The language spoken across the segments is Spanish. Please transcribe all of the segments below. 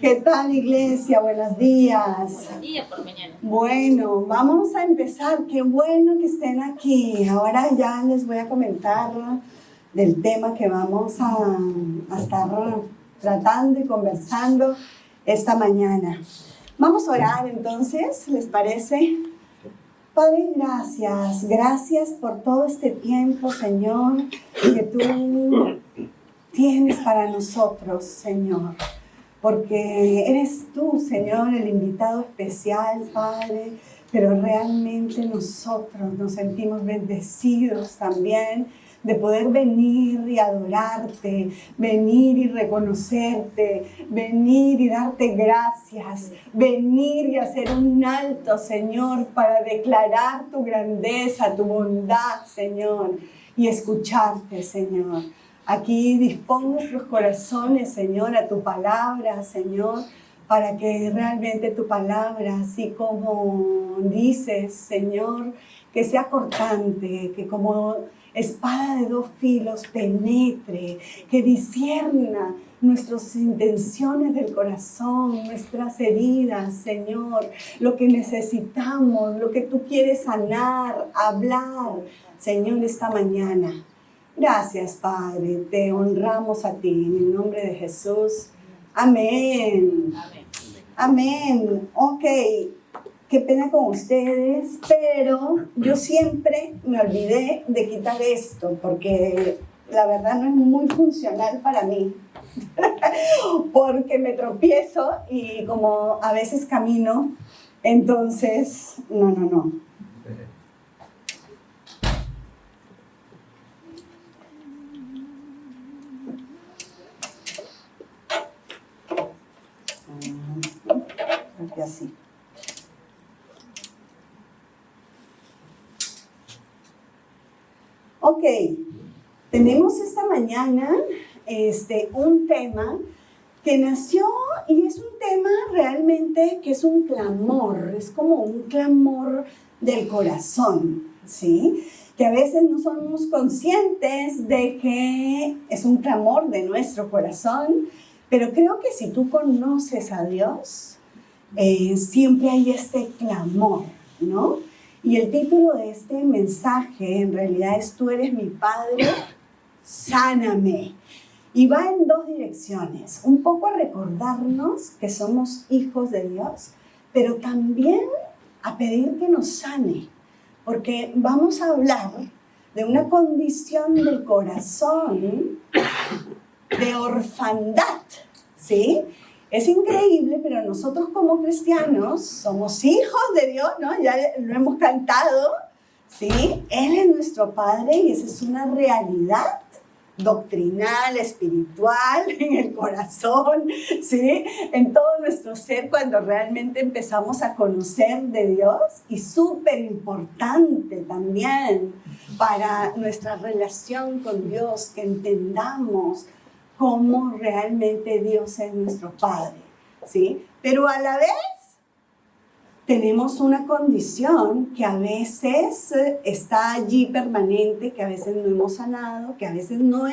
¿Qué tal, iglesia? Buenos días. Buenos días por mañana. Bueno, vamos a empezar. Qué bueno que estén aquí. Ahora ya les voy a comentar del tema que vamos a estar tratando y conversando esta mañana. Vamos a orar entonces, ¿les parece? Padre, gracias. Gracias por todo este tiempo, Señor, que tú tienes para nosotros, Señor. Porque eres tú, Señor, el invitado especial, Padre, pero realmente nosotros nos sentimos bendecidos también de poder venir y adorarte, venir y reconocerte, venir y darte gracias, venir y hacer un alto, Señor, para declarar tu grandeza, tu bondad, Señor, y escucharte, Señor. Aquí dispón nuestros corazones, Señor, a tu palabra, Señor, para que realmente tu palabra, así como dices, Señor, que sea cortante, que como espada de dos filos penetre, que discierna nuestras intenciones del corazón, nuestras heridas, Señor, lo que necesitamos, lo que tú quieres sanar, hablar, Señor, esta mañana. Gracias, Padre, te honramos a ti, en el nombre de Jesús. Amén. Amén. Amén. Ok, qué pena con ustedes, pero yo siempre me olvidé de quitar esto, porque la verdad no es muy funcional para mí, porque me tropiezo y como a veces camino, entonces, no. Así. Ok, tenemos esta mañana un tema que nació y es un tema realmente que es un clamor, es como un clamor del corazón, ¿sí? Que a veces no somos conscientes de que es un clamor de nuestro corazón, pero creo que si tú conoces a Dios, siempre hay este clamor, ¿no? Y el título de este mensaje en realidad es Tú eres mi Padre, sáname. Y va en dos direcciones, un poco a recordarnos que somos hijos de Dios, pero también a pedir que nos sane, porque vamos a hablar de una condición del corazón de orfandad, ¿sí? Es increíble, pero nosotros como cristianos somos hijos de Dios, ¿no? Ya lo hemos cantado, ¿sí? Él es nuestro Padre y esa es una realidad doctrinal, espiritual, en el corazón, ¿sí? En todo nuestro ser cuando realmente empezamos a conocer de Dios y súper importante también para nuestra relación con Dios, que entendamos cómo realmente Dios es nuestro Padre, ¿sí? Pero a la vez tenemos una condición que a veces está allí permanente, que a veces no hemos sanado, que a veces no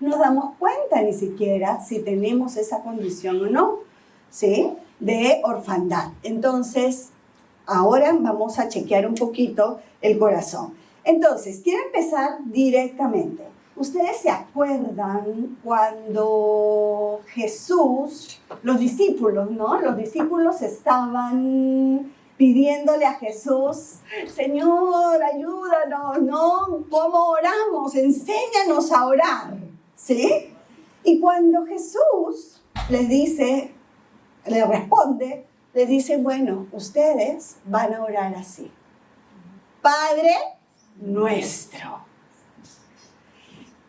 nos damos cuenta ni siquiera si tenemos esa condición o no, ¿sí? De orfandad. Entonces, ahora vamos a chequear un poquito el corazón. Entonces, quiero empezar directamente. ¿Ustedes se acuerdan cuando Jesús, los discípulos, ¿no? Los discípulos estaban pidiéndole a Jesús, Señor, ayúdanos, ¿no? ¿Cómo oramos? Enséñanos a orar, ¿sí? Y cuando Jesús les dice, le responde, les dice, bueno, ustedes van a orar así. Padre nuestro.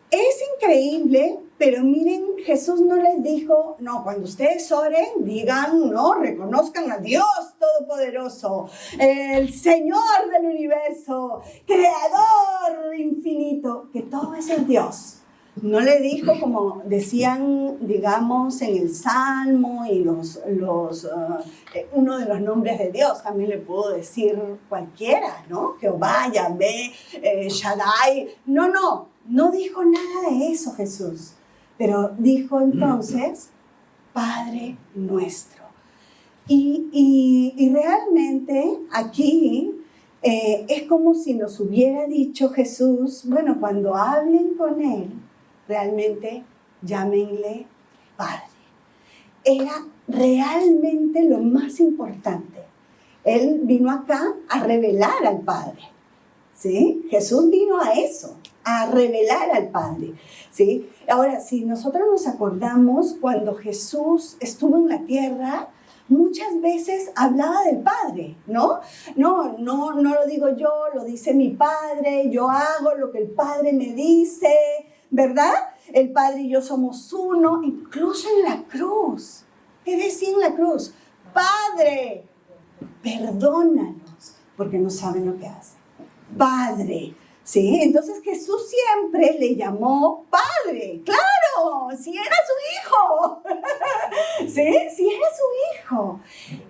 Es increíble, pero miren, Jesús no les dijo, no, cuando ustedes oren, digan, no, reconozcan a Dios Todopoderoso, el Señor del universo, Creador infinito, que todo eso es Dios. No le dijo como decían, digamos, en el Salmo y uno de los nombres de Dios, también le puedo decir cualquiera, ¿no? Jehová, Yahvé, Shaddai. No dijo nada de eso Jesús. Pero dijo entonces, Padre nuestro. Y realmente aquí es como si nos hubiera dicho Jesús, bueno, cuando hablen con Él, realmente llámenle Padre. Era realmente lo más importante. Él vino acá a revelar al Padre, ¿sí? Jesús vino a eso, a revelar al Padre, ¿sí? Ahora, si nosotros nos acordamos, cuando Jesús estuvo en la tierra, muchas veces hablaba del Padre, ¿no? No lo digo yo, lo dice mi Padre, yo hago lo que el Padre me dice, ¿verdad? El Padre y yo somos uno, incluso en la cruz. ¿Qué decía en la cruz? Padre, perdónanos, porque no saben lo que hacen. Padre, ¿sí? Entonces Jesús siempre le llamó Padre. ¡Claro! Si era su hijo. ¿Sí? Si era su hijo.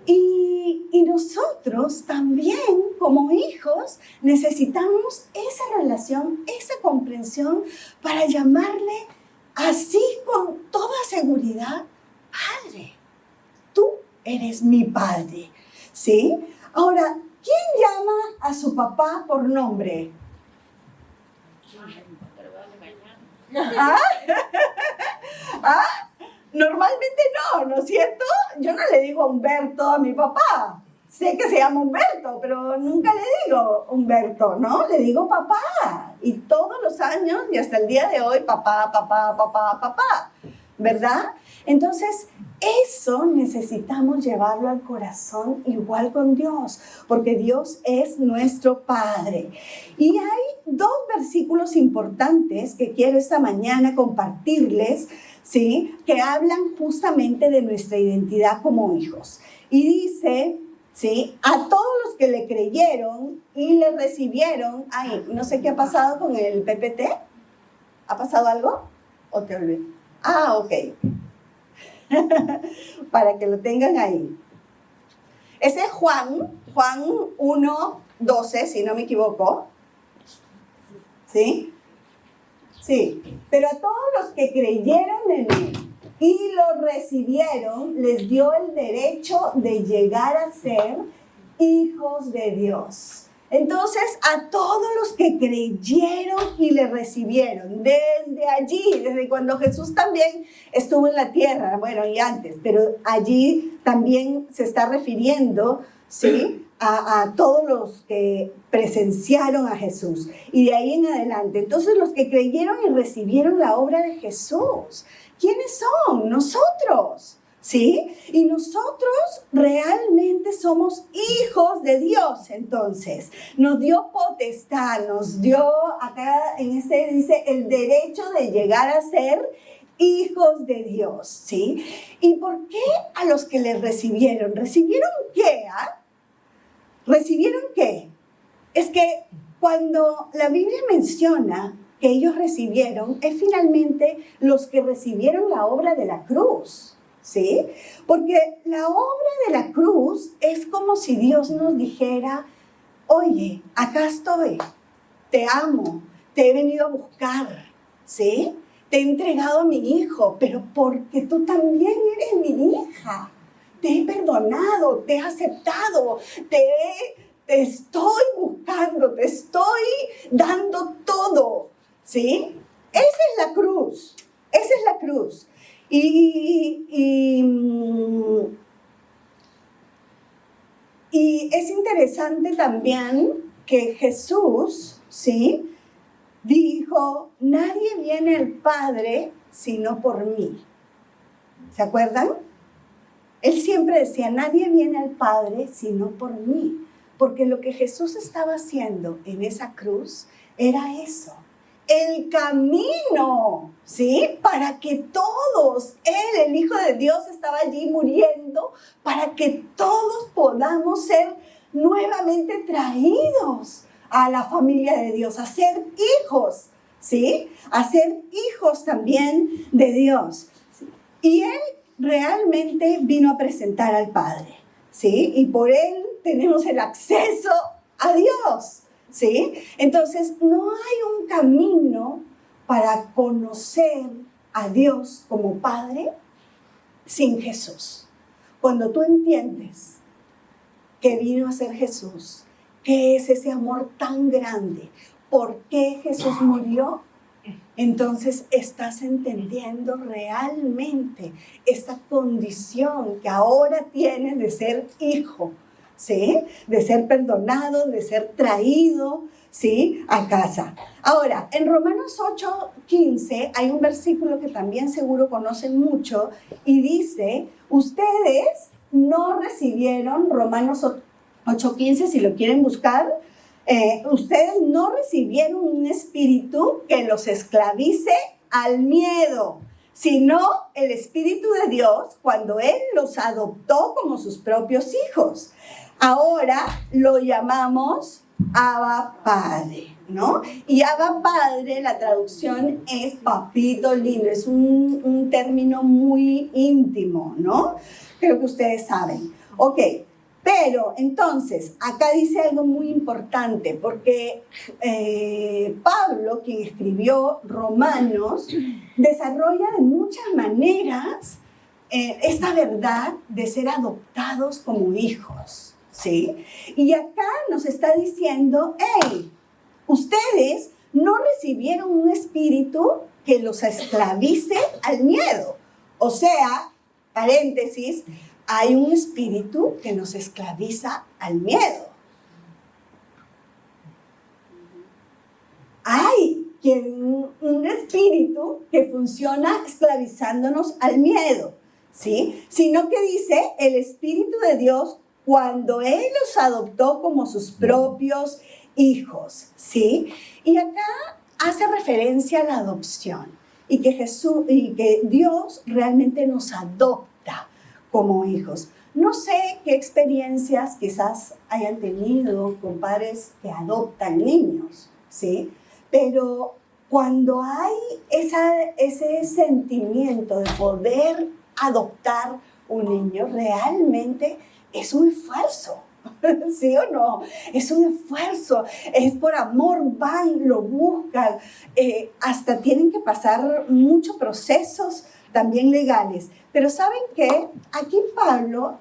Y nosotros también, como hijos, necesitamos esa relación, esa comprensión para llamarle así con toda seguridad, Padre. Tú eres mi Padre. ¿Sí? Ahora, ¿quién llama a su papá por nombre? ¿Ah? ¿Ah? Normalmente no es cierto? Yo no le digo Humberto a mi papá. Sé que se llama Humberto, pero nunca le digo Humberto, ¿no? Le digo papá. Y todos los años y hasta el día de hoy, papá, papá, papá, papá. ¿Verdad? Entonces, eso necesitamos llevarlo al corazón igual con Dios, porque Dios es nuestro Padre. Y hay dos versículos importantes que quiero esta mañana compartirles, ¿sí? Que hablan justamente de nuestra identidad como hijos. Y dice, ¿sí? A todos los que le creyeron y le recibieron, ay, no sé qué ha pasado con el PPT, ¿ha pasado algo? ¿O te olvidé? Ah, ok. Para que lo tengan ahí. Ese es Juan 1:12, si no me equivoco. ¿Sí? Sí. Pero a todos los que creyeron en él y lo recibieron, les dio el derecho de llegar a ser hijos de Dios. Entonces, a todos los que creyeron y le recibieron, desde allí, desde cuando Jesús también estuvo en la tierra, bueno, y antes, pero allí también se está refiriendo, ¿sí?, a todos los que presenciaron a Jesús. Y de ahí en adelante, entonces los que creyeron y recibieron la obra de Jesús, ¿quiénes son? Nosotros. ¿Sí? Y nosotros realmente somos hijos de Dios, entonces. Nos dio potestad, nos dio, acá en este dice, el derecho de llegar a ser hijos de Dios, ¿sí? ¿Y por qué a los que les recibieron? ¿Recibieron qué? ¿Recibieron qué? Es que cuando la Biblia menciona que ellos recibieron, es finalmente los que recibieron la obra de la cruz. ¿Sí? Porque la obra de la cruz es como si Dios nos dijera, oye, acá estoy, te amo, te he venido a buscar, ¿sí? Te he entregado a mi hijo, pero porque tú también eres mi hija. Te he perdonado, te he aceptado, te estoy buscando, te estoy dando todo, ¿sí? Esa es la cruz, esa es la cruz. Y es interesante también que Jesús, ¿sí?, dijo, nadie viene al Padre sino por mí. ¿Se acuerdan? Él siempre decía, nadie viene al Padre sino por mí. Porque lo que Jesús estaba haciendo en esa cruz era eso. El camino, ¿sí? Para que todos, Él, el Hijo de Dios, estaba allí muriendo, para que todos podamos ser nuevamente traídos a la familia de Dios, a ser hijos, ¿sí? A ser hijos también de Dios. ¿Sí? Y Él realmente vino a presentar al Padre, ¿sí? Y por Él tenemos el acceso a Dios. ¿Sí? Entonces, no hay un camino para conocer a Dios como Padre sin Jesús. Cuando tú entiendes que vino a ser Jesús, ¿qué es ese amor tan grande? ¿Por qué Jesús murió? Entonces estás entendiendo realmente esta condición que ahora tienes de ser hijo, ¿sí? De ser perdonado, de ser traído, ¿sí? A casa. Ahora, en Romanos 8:15 hay un versículo que también seguro conocen mucho y dice, ustedes no recibieron, Romanos 8:15, si lo quieren buscar, ustedes no recibieron un espíritu que los esclavice al miedo, sino el Espíritu de Dios cuando Él los adoptó como sus propios hijos. Ahora lo llamamos Abba Padre, ¿no? Y Abba Padre, la traducción es papito lindo, es un término muy íntimo, ¿no? Creo que ustedes saben. Ok. Pero entonces, acá dice algo muy importante, porque Pablo, quien escribió Romanos, desarrolla de muchas maneras esta verdad de ser adoptados como hijos, ¿sí? Y acá nos está diciendo, hey, ustedes no recibieron un espíritu que los esclavice al miedo. O sea, paréntesis, hay un espíritu que nos esclaviza al miedo. Hay un espíritu que funciona esclavizándonos al miedo, ¿sí? Sino que dice el Espíritu de Dios cuando Él los adoptó como sus propios hijos, ¿sí? Y acá hace referencia a la adopción y que Dios realmente nos adopta como hijos. No sé qué experiencias quizás hayan tenido con padres que adoptan niños, ¿sí? Pero cuando hay ese sentimiento de poder adoptar un niño, realmente es un esfuerzo, ¿sí o no? Es un esfuerzo, es por amor, van, lo buscan, hasta tienen que pasar muchos procesos también legales. Pero ¿saben qué? Aquí Pablo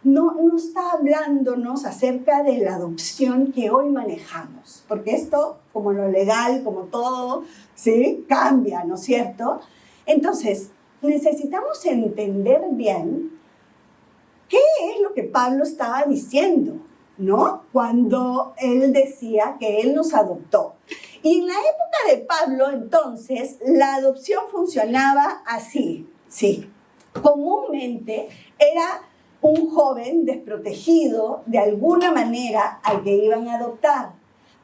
no está hablándonos acerca de la adopción que hoy manejamos, porque esto, como lo legal, como todo, ¿sí? Cambia, ¿no es cierto? Entonces, necesitamos entender bien qué es lo que Pablo estaba diciendo, ¿no? Cuando él decía que él nos adoptó. Y en la época de Pablo, entonces, la adopción funcionaba así, ¿sí? Comúnmente era un joven desprotegido de alguna manera al que iban a adoptar.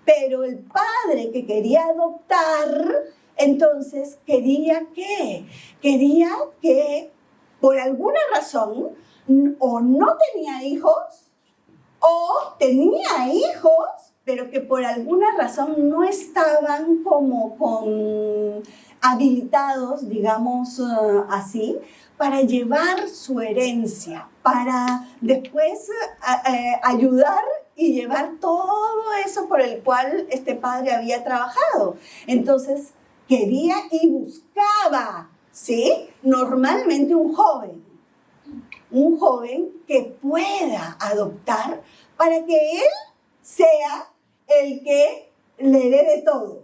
Pero el padre que quería adoptar, entonces quería ¿qué? Quería que por alguna razón o no tenía hijos o tenía hijos, pero que por alguna razón no estaban como habilitados, digamos así, para llevar su herencia, para después ayudar y llevar todo eso por el cual este padre había trabajado. Entonces, quería y buscaba, ¿sí? Normalmente un joven que pueda adoptar para que él sea el que le herede todo,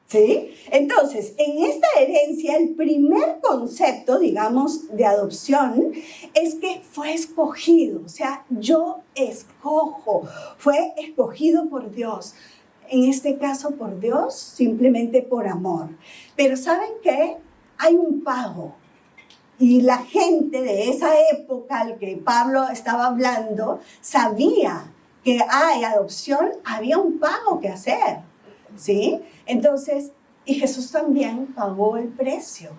¿sí? Entonces, en esta herencia, el primer concepto, digamos, de adopción es que fue escogido, o sea, yo escojo, fue escogido por Dios. En este caso, por Dios, simplemente por amor. Pero ¿saben qué? Hay un pago. Y la gente de esa época al que Pablo estaba hablando sabía que hay adopción, había un pago que hacer, ¿sí? Entonces, y Jesús también pagó el precio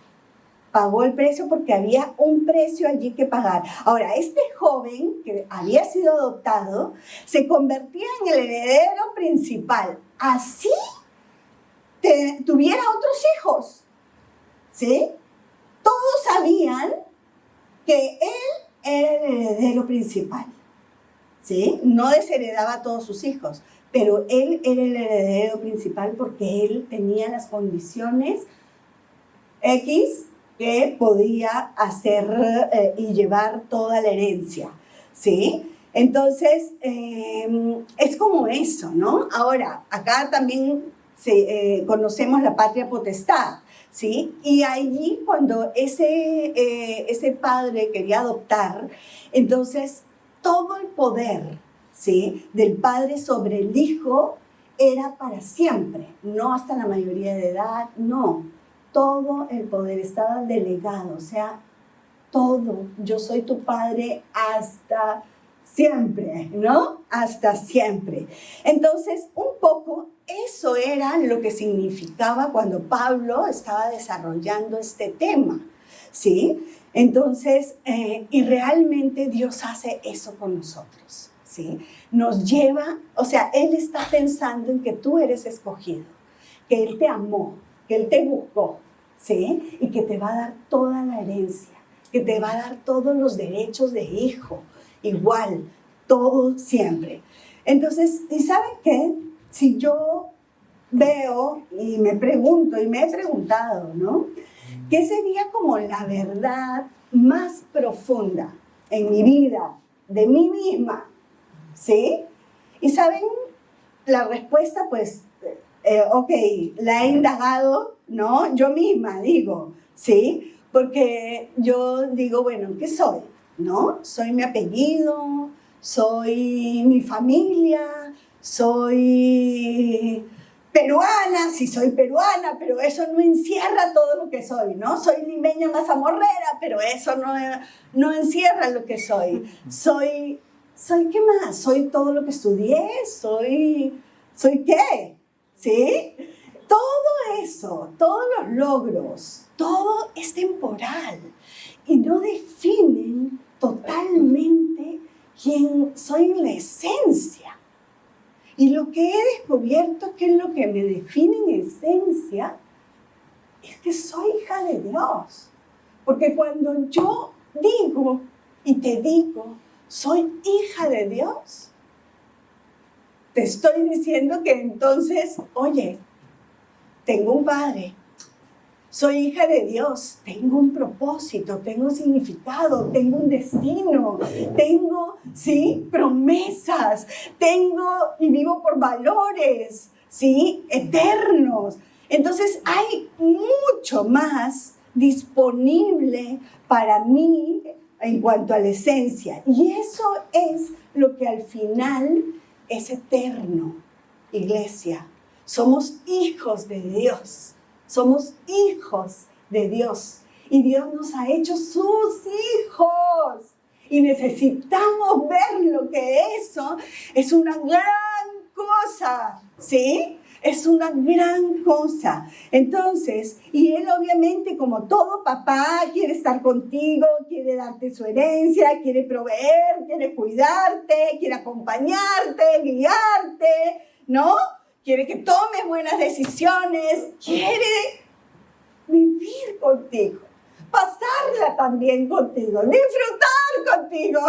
porque había un precio allí que pagar. Ahora, este joven que había sido adoptado se convertía en el heredero principal, así tuviera otros hijos, ¿sí? Todos sabían que él era el heredero principal, ¿sí? No desheredaba a todos sus hijos, pero él era el heredero principal porque él tenía las condiciones X que podía hacer y llevar toda la herencia, ¿sí? Entonces, es como eso, ¿no? Ahora, acá también conocemos la patria potestad, ¿sí? Y allí cuando ese padre quería adoptar, entonces todo el poder, ¿sí?, del padre sobre el hijo era para siempre, no hasta la mayoría de edad, no. Todo el poder estaba delegado, o sea, todo, yo soy tu padre hasta siempre, ¿no? Hasta siempre. Entonces, un poco eso era lo que significaba cuando Pablo estaba desarrollando este tema, ¿sí? Entonces, y realmente Dios hace eso con nosotros, ¿sí? Nos lleva, o sea, Él está pensando en que tú eres escogido, que Él te amó, que Él te buscó, ¿sí? Y que te va a dar toda la herencia, que te va a dar todos los derechos de hijo, igual, todo siempre. Entonces, ¿y saben qué? Si yo veo y me pregunto, y me he preguntado, ¿no? ¿Qué sería como la verdad más profunda en mi vida, de mí misma? ¿Sí? Y saben, la respuesta, pues, ok, la he indagado, ¿no? Yo misma digo, ¿sí? Porque yo digo, bueno, ¿qué soy? ¿No? Soy mi apellido, soy mi familia, soy peruana, sí soy peruana, pero eso no encierra todo lo que soy, ¿no? Soy limeña mazamorrera, pero eso no encierra lo que soy. ¿Soy qué más? Soy todo lo que estudié, ¿soy qué? ¿Sí? Todo eso, todos los logros, todo es temporal y no definen totalmente quién soy en la esencia. Y lo que he descubierto, que es lo que me define en esencia, es que soy hija de Dios. Porque cuando yo digo y te digo, soy hija de Dios, te estoy diciendo que entonces, oye, tengo un padre, soy hija de Dios, tengo un propósito, tengo un significado, tengo un destino, tengo, ¿sí?, promesas, tengo y vivo por valores, ¿sí?, eternos. Entonces hay mucho más disponible para mí en cuanto a la esencia. Y eso es lo que al final es eterno, iglesia. Somos hijos de Dios. Somos hijos de Dios. Y Dios nos ha hecho sus hijos. Y necesitamos ver lo que eso es una gran cosa, ¿sí? Es una gran cosa. Entonces, y Él obviamente, como todo papá, quiere estar contigo, quiere darte su herencia, quiere proveer, quiere cuidarte, quiere acompañarte, guiarte, ¿no? Quiere que tomes buenas decisiones, quiere vivir contigo, pasarla también contigo, disfrutar contigo,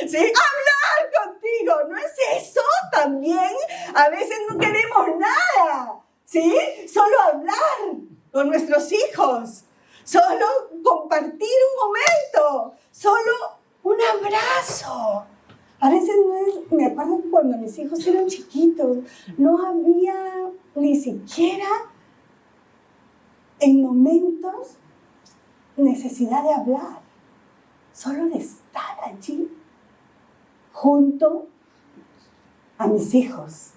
¿sí?, hablar contigo. ¿No es eso también? A veces no queremos nada, ¿sí? Solo hablar con nuestros hijos, solo compartir un momento, solo un abrazo. A veces me acuerdo cuando mis hijos eran chiquitos, no había ni siquiera en momentos necesidad de hablar, solo de estar allí junto a mis hijos.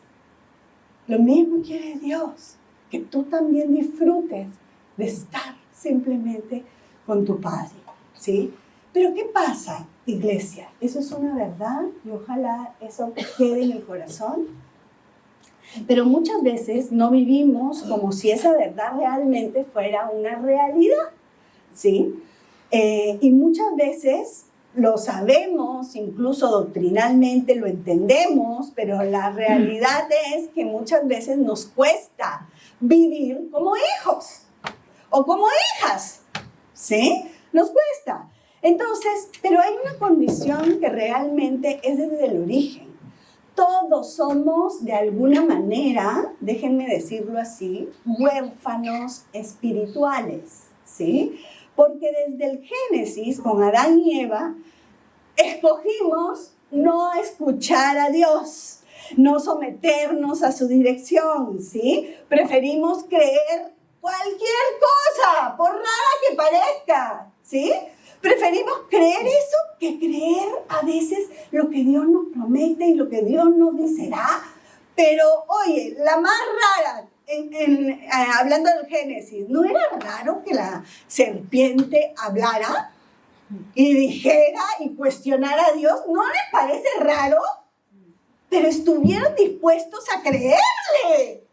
Lo mismo quiere Dios, que tú también disfrutes de estar simplemente con tu Padre, ¿sí? Pero ¿qué pasa, iglesia? Eso es una verdad y ojalá eso quede en el corazón. Pero muchas veces no vivimos como si esa verdad realmente fuera una realidad, ¿sí? Y muchas veces lo sabemos, incluso doctrinalmente lo entendemos, pero la realidad es que muchas veces nos cuesta vivir como hijos o como hijas, ¿sí? Nos cuesta. Entonces, pero hay una condición que realmente es desde el origen. Todos somos, de alguna manera, déjenme decirlo así, huérfanos espirituales, ¿sí? Porque desde el Génesis, con Adán y Eva, escogimos no escuchar a Dios, no someternos a su dirección, ¿sí? Preferimos creer cualquier cosa, por rara que parezca, ¿sí? Preferimos creer eso que creer a veces lo que Dios nos promete y lo que Dios nos dicerá. Pero, oye, la más rara, hablando del Génesis, ¿no era raro que la serpiente hablara y dijera y cuestionara a Dios? ¿No les parece raro? Pero estuvieron dispuestos a creerle.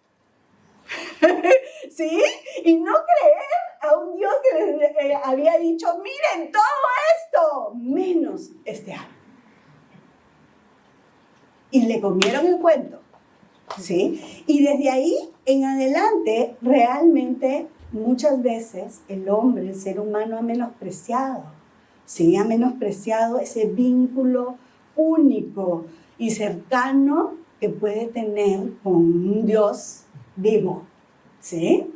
¿Sí? Y no creer a un Dios que les había dicho, miren todo esto, menos este árbol. Y le comieron el cuento. ¿Sí? Y desde ahí en adelante, realmente, muchas veces el hombre, el ser humano ha menospreciado, ¿sí? Ha menospreciado ese vínculo único y cercano que puede tener con un Dios vivo, ¿sí?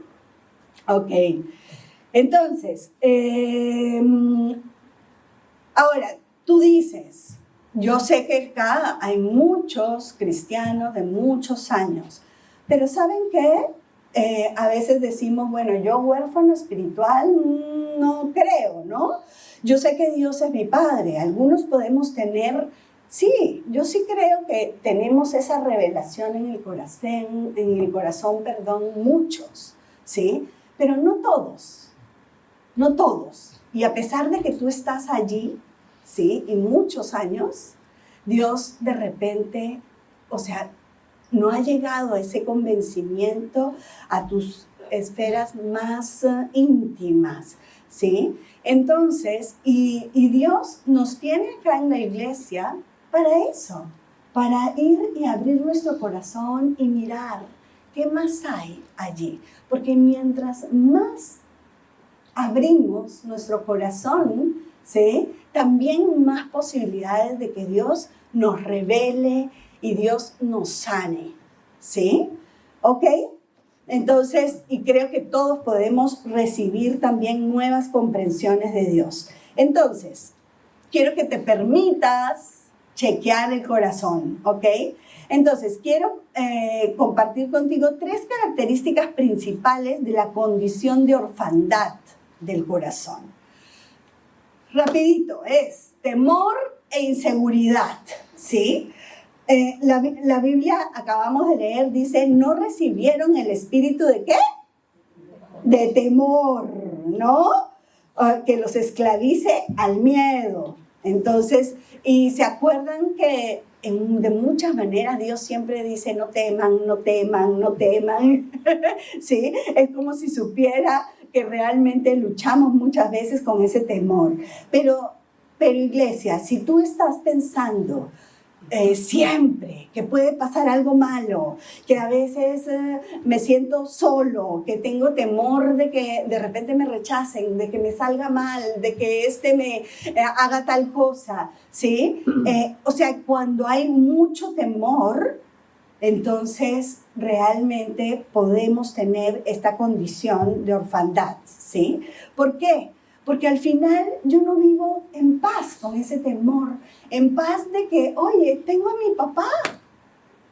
Ok. Entonces, ahora, tú dices, yo sé que acá hay muchos cristianos de muchos años, pero ¿saben qué? A veces decimos, bueno, yo huérfano espiritual no creo, ¿no? Yo sé que Dios es mi Padre. Algunos podemos tener, sí, yo sí creo que tenemos esa revelación en el corazón, muchos, ¿sí? Pero no todos, no todos. Y a pesar de que tú estás allí, ¿sí? Y muchos años, Dios de repente, o sea, no ha llegado a ese convencimiento a tus esferas más íntimas, ¿sí? Entonces, y Dios nos tiene acá en la iglesia para eso, para ir y abrir nuestro corazón y mirar qué más hay allí. Porque mientras más abrimos nuestro corazón, ¿sí? También más posibilidades de que Dios nos revele y Dios nos sane, ¿sí? ¿Ok? Entonces, y creo que todos podemos recibir también nuevas comprensiones de Dios. Entonces, quiero que te permitas chequear el corazón, ¿ok? Entonces, quiero compartir contigo 3 características principales de la condición de orfandad del corazón. Rapidito, es temor e inseguridad, ¿sí? La Biblia, acabamos de leer, dice, no recibieron el espíritu ¿de qué? De temor, ¿no? Que los esclavice al miedo. Entonces, y se acuerdan que de muchas maneras Dios siempre dice, no teman, no teman, no teman. ¿Sí? Es como si supiera que realmente luchamos muchas veces con ese temor. Pero iglesia, si tú estás pensando siempre que puede pasar algo malo, que a veces me siento solo, que tengo temor de que de repente me rechacen, de que me salga mal, de que me haga tal cosa, ¿sí? O sea, cuando hay mucho temor, entonces realmente podemos tener esta condición de orfandad, ¿sí? ¿Por qué? Porque al final yo no vivo en paz con ese temor, en paz de que, oye, tengo a mi papá,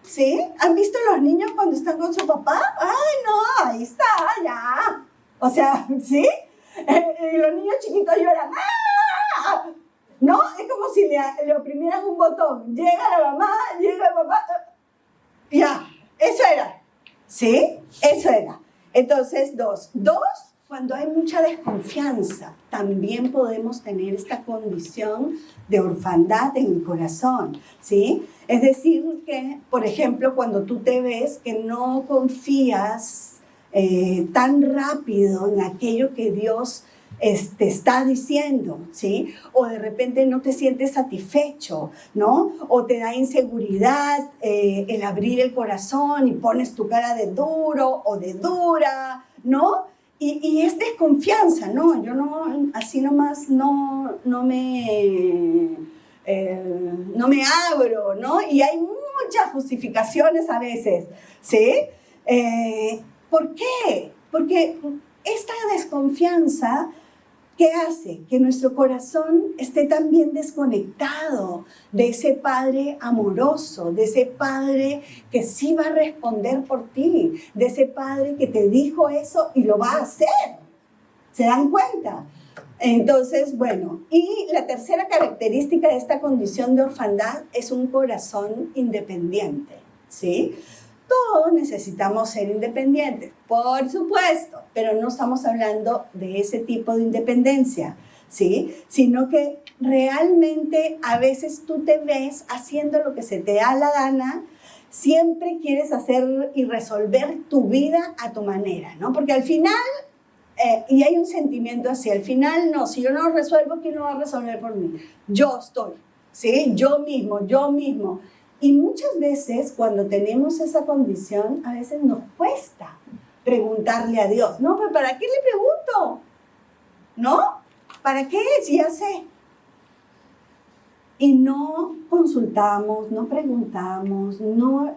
¿sí? ¿Han visto los niños cuando están con su papá? ¡Ay, no! Ahí está, ya. O sea, ¿sí? Y los niños chiquitos lloran, ¡ah! ¿No? Es como si le oprimieran un botón. Llega la mamá, llega el papá. Ya, eso era. ¿Sí? Eso era. Entonces, dos, cuando hay mucha desconfianza, también podemos tener esta condición de orfandad en el corazón, ¿sí? Es decir, que, por ejemplo, cuando tú te ves que no confías tan rápido en aquello que Dios te está diciendo, ¿sí? O de repente no te sientes satisfecho, ¿no? O te da inseguridad el abrir el corazón y pones tu cara de duro o de dura, ¿no? Y es desconfianza, ¿no? Yo no, así nomás no me abro, ¿no? Y hay muchas justificaciones a veces, ¿sí? ¿Por qué? Porque esta desconfianza ¿qué hace? Que nuestro corazón esté también desconectado de ese Padre amoroso, de ese Padre que sí va a responder por ti, de ese Padre que te dijo eso y lo va a hacer. ¿Se dan cuenta? Entonces, bueno, y la tercera característica de esta condición de orfandad es un corazón independiente, ¿sí? Todos necesitamos ser independientes, por supuesto, pero no estamos hablando de ese tipo de independencia, ¿sí? Sino que realmente a veces tú te ves haciendo lo que se te da la gana, siempre quieres hacer y resolver tu vida a tu manera, ¿no? Porque al final, y hay un sentimiento así, al final no, si yo no lo resuelvo, ¿quién lo va a resolver por mí? Yo estoy, ¿sí? Yo mismo. Y muchas veces cuando tenemos esa condición, a veces nos cuesta preguntarle a Dios. No, pero ¿para qué le pregunto? ¿No? ¿Para qué? Si ya sé. Y no consultamos, no preguntamos, no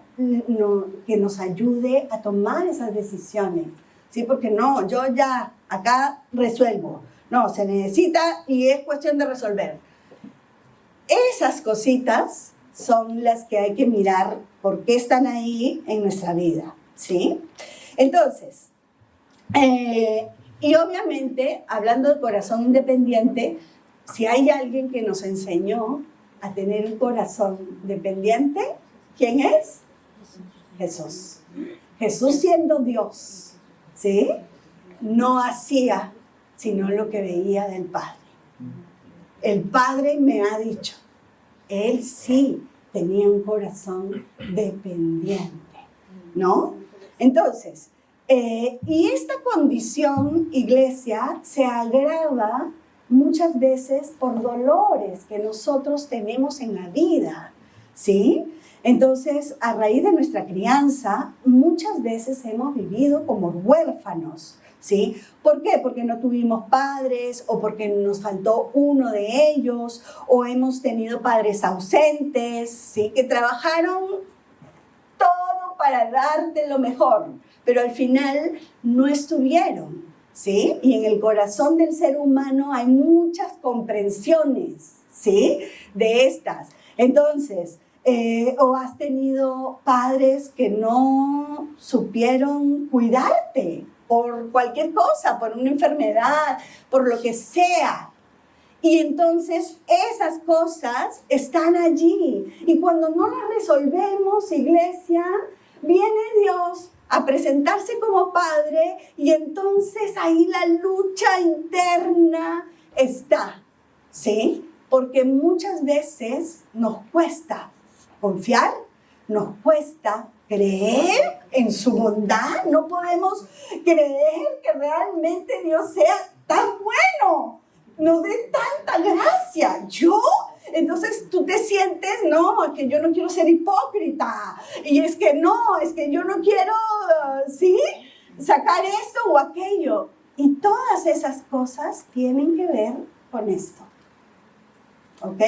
que nos ayude a tomar esas decisiones. ¿Sí? Porque no, yo ya acá resuelvo. No, se necesita y es cuestión de resolver. Esas cositas son las que hay que mirar por qué están ahí en nuestra vida, ¿sí? Entonces, y obviamente, hablando de corazón independiente, si hay alguien que nos enseñó a tener un corazón dependiente, ¿quién es? Jesús. Jesús siendo Dios, ¿sí? No hacía sino lo que veía del Padre. El Padre me ha dicho, él sí tenía un corazón dependiente, ¿no? Entonces, y esta condición, iglesia, se agrava muchas veces por dolores que nosotros tenemos en la vida, ¿sí? Entonces, a raíz de nuestra crianza, muchas veces hemos vivido como huérfanos, ¿sí? ¿Por qué? Porque no tuvimos padres o porque nos faltó uno de ellos o hemos tenido padres ausentes, ¿sí? Que trabajaron todo para darte lo mejor, pero al final no estuvieron, ¿sí? Y en el corazón del ser humano hay muchas comprensiones, ¿sí? De estas. Entonces, o has tenido padres que no supieron cuidarte por cualquier cosa, por una enfermedad, por lo que sea. Y entonces esas cosas están allí. Y cuando no las resolvemos, iglesia, viene Dios a presentarse como Padre y entonces ahí la lucha interna está, ¿sí? Porque muchas veces nos cuesta confiar, nos cuesta creer en su bondad. No podemos creer que realmente Dios sea tan bueno, nos dé tanta gracia. ¿Yo? Entonces tú te sientes, no, que yo no quiero ser hipócrita. Y es que no, es que yo no quiero, ¿sí? Sacar esto o aquello. Y todas esas cosas tienen que ver con esto. ¿Ok?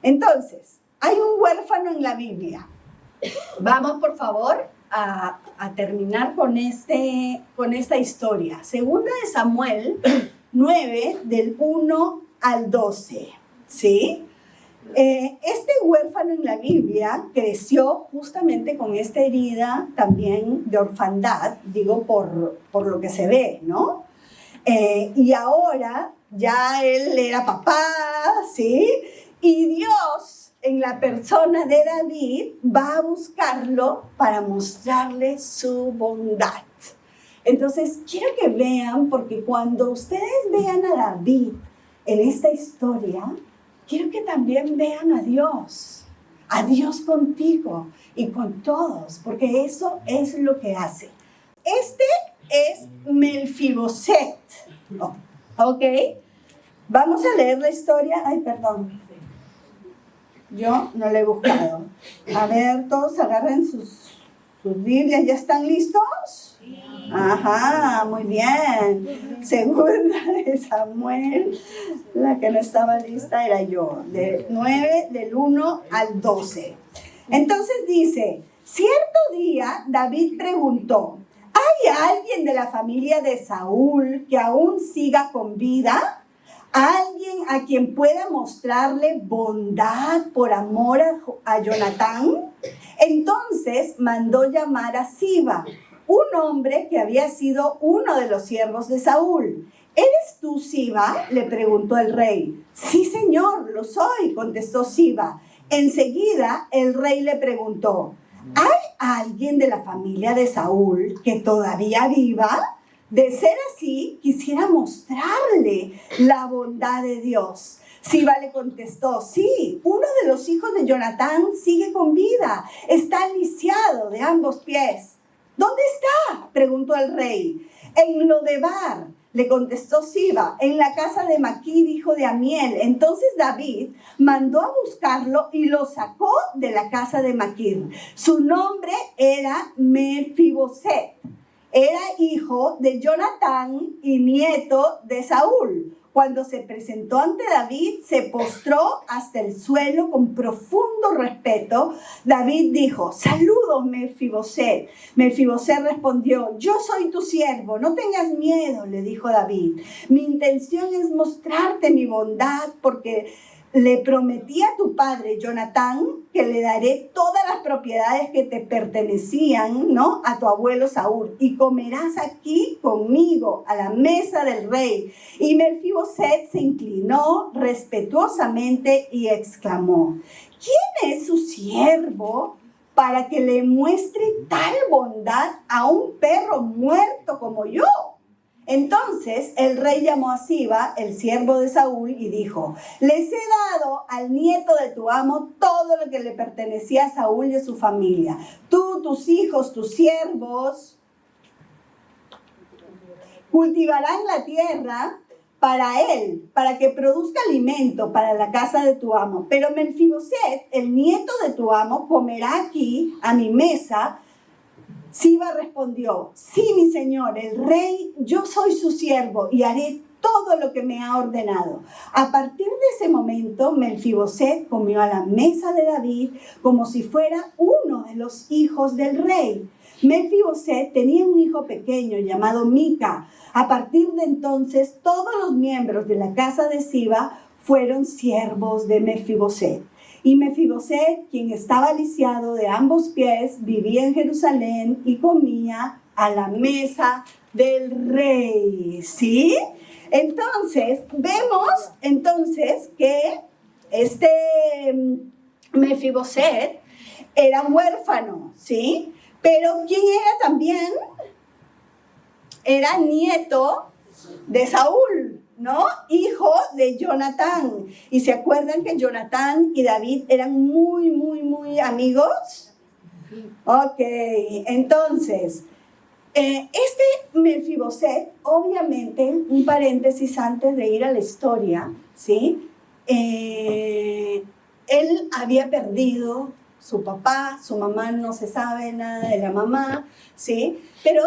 Entonces, hay un huérfano en la Biblia. Vamos, por favor, a terminar con esta historia. Segunda de Samuel 9, del 1 al 12. ¿Sí? Este huérfano en la Biblia creció justamente con esta herida también de orfandad, digo por lo que se ve, ¿no? Y ahora ya él era papá, ¿sí? Y Dios, en la persona de David, va a buscarlo para mostrarle su bondad. Entonces, quiero que vean, porque cuando ustedes vean a David en esta historia, quiero que también vean a Dios contigo y con todos, porque eso es lo que hace. Este es Melfiboset, ¿ok? Vamos a leer la historia. Ay, perdón. Yo no la he buscado. A ver, todos agarren sus Biblias. ¿Ya están listos? Sí. Ajá, muy bien. Segunda de Samuel, la que no estaba lista era yo. De 9, del 1 al 12. Entonces dice, cierto día David preguntó, ¿hay alguien de la familia de Saúl que aún siga con vida? ¿Alguien a quien pueda mostrarle bondad por amor a Jonatán? Entonces mandó llamar a Siba, un hombre que había sido uno de los siervos de Saúl. ¿Eres tú, Siba?, le preguntó el rey. Sí, señor, lo soy, contestó Siba. Enseguida el rey le preguntó, ¿hay alguien de la familia de Saúl que todavía viva? De ser así, quisiera mostrarle la bondad de Dios. Siba le contestó, sí, uno de los hijos de Jonatán sigue con vida, está lisiado de ambos pies. ¿Dónde está?, preguntó el rey. En Lodebar, le contestó Siba, en la casa de Maquir, hijo de Amiel. Entonces David mandó a buscarlo y lo sacó de la casa de Maquir. Su nombre era Mefiboset. Era hijo de Jonatán y nieto de Saúl. Cuando se presentó ante David, se postró hasta el suelo con profundo respeto. David dijo, saludos, Mefiboset. Mefiboset respondió, yo soy tu siervo, no tengas miedo, le dijo David. Mi intención es mostrarte mi bondad porque le prometí a tu padre Jonatán que le daré todas las propiedades que te pertenecían, ¿no?, a tu abuelo Saúl, y comerás aquí conmigo a la mesa del rey. Y Mefiboset se inclinó respetuosamente y exclamó, ¿quién es su siervo para que le muestre tal bondad a un perro muerto como yo? Entonces el rey llamó a Siba, el siervo de Saúl, y dijo, les he dado al nieto de tu amo todo lo que le pertenecía a Saúl y a su familia. Tú, tus hijos, tus siervos, cultivarán la tierra para él, para que produzca alimento para la casa de tu amo. Pero Mefiboset, el nieto de tu amo, comerá aquí a mi mesa. Siba respondió, sí, mi señor, el rey, yo soy su siervo y haré todo lo que me ha ordenado. A partir de ese momento, Mefiboset comió a la mesa de David como si fuera uno de los hijos del rey. Mefiboset tenía un hijo pequeño llamado Mica. A partir de entonces, todos los miembros de la casa de Siba fueron siervos de Mefiboset. Y Mefiboset, quien estaba lisiado de ambos pies, vivía en Jerusalén y comía a la mesa del rey. ¿Sí? Entonces, vemos que Mefiboset era huérfano, ¿sí? Pero ¿quién era también? Era nieto de Saúl, ¿no? Hijo de Jonatán. ¿Y se acuerdan que Jonatán y David eran muy, muy, muy amigos? Ok, entonces, Mefiboset, obviamente, un paréntesis antes de ir a la historia, ¿sí? Él había perdido su papá, su mamá, no se sabe nada de la mamá, ¿sí? Pero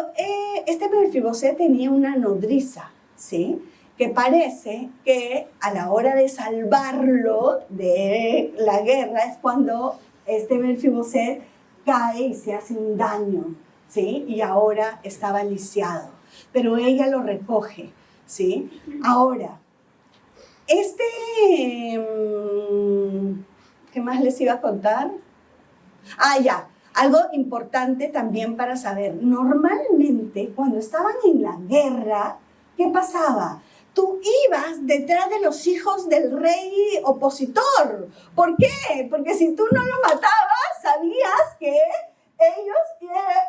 Mefiboset tenía una nodriza, ¿sí?, que parece que a la hora de salvarlo de la guerra es cuando Mefiboset cae y se hace un daño, ¿sí? Y ahora estaba lisiado, pero ella lo recoge, ¿sí? Ahora, ¿qué más les iba a contar? Ya, algo importante también para saber. Normalmente, cuando estaban en la guerra, ¿qué pasaba? Tú ibas detrás de los hijos del rey opositor. ¿Por qué? Porque si tú no lo matabas, sabías que ellos